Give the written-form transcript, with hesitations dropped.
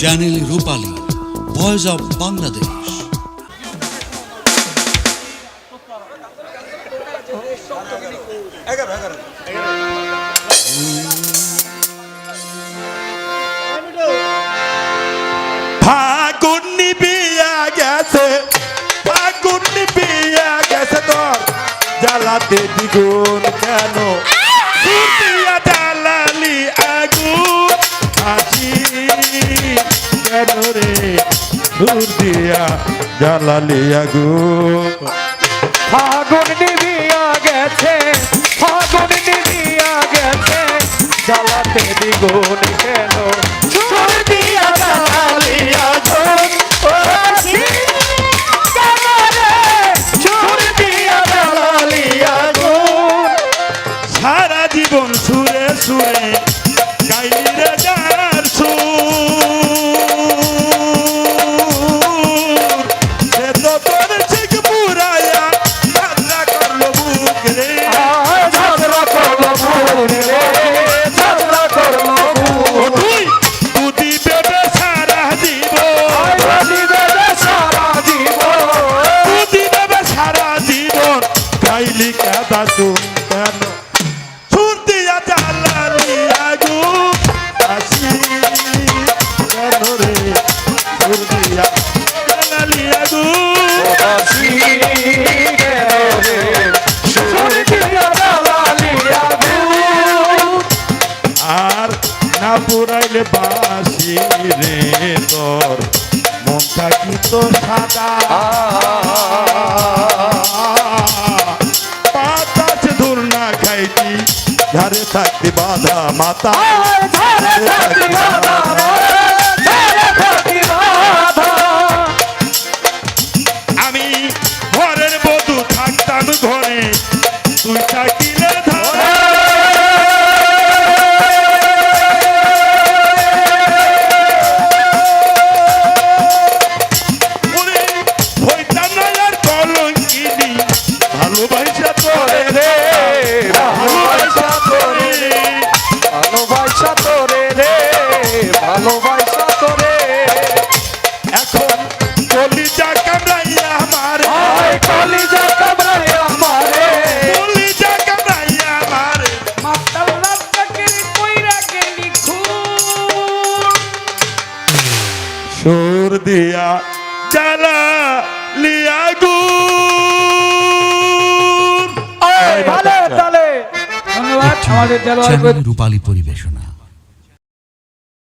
Channel Rupali, voice of Bangladesh. ফাগুন নিবিয়া গেছে, ফাগুন নিবিয়া গেছে তোর জ্বালাতে দ্বিগুণ কেন? সুরতিয়া জ্বালালি আগুন হাসি কেন রে? সুর দিয়া জ্বালালি আগুন। ফাগুন নিবিয়া গেছে, ফাগুন নিবিয়া গেছে, জ্বালাতে দ্বিগুণ কেন? সুর দিয়া জ্বালালি আগুন হাসি কেন রে? সুর দিয়া জ্বালালি আগুন। সারা জীবন সুরে সুরে গাইলি রে যার সুর, সে তো তোর ঠিক পুরায়া ঝাঁঝরা করলো বুক রে। ঝগড়া করলো ভুল রে, ঝগড়া করলো ভুল। তুই তুই বেবে সারা জীবন, দিবে সারা জীবন, তুই বেবে সারা জীবন গাইলি কাদা তুম কেন? সুর দিয়া জ্বালালি আগুন হাসি কেন রে? সুর দিয়া জ্বালালি আগুন হাসি কেন রে? সুর দিয়া জ্বালালি আগুন। আর না পুরাইলে বাসি রে তোর মনটা কি তো সাদা? বাতাস ধুর না খাইতি ধারে থাকতে বাধা মাতা, ধারে থাকি বাধা, ধারে থাকি বাধা। আমি ঘরের বধূ থাকতাম ঘরে, তুই থাকিলে ধরে। ওরে হইতাম না আর কলঙ্কিনী, ভালোবাসা তোরে রে, ভালোবাসা তোরে। ভালোবাসা তোরে রে, ভালোবাসা তোরে। এখন কলিজা কামড়াইয়া আমার, আয় কলিজা কামড়ায় আমারে, কলিজা কামড়াইয়া আমার। মাতাল রাতটাকে কইরা গেলি খুন। সুর দিয়া জ্বালা লিয়াগুন। ভালো তালে ধন্যবাদ আমাদের দেলোয়ার চ্যানেল রূপালী পরিবেশনা।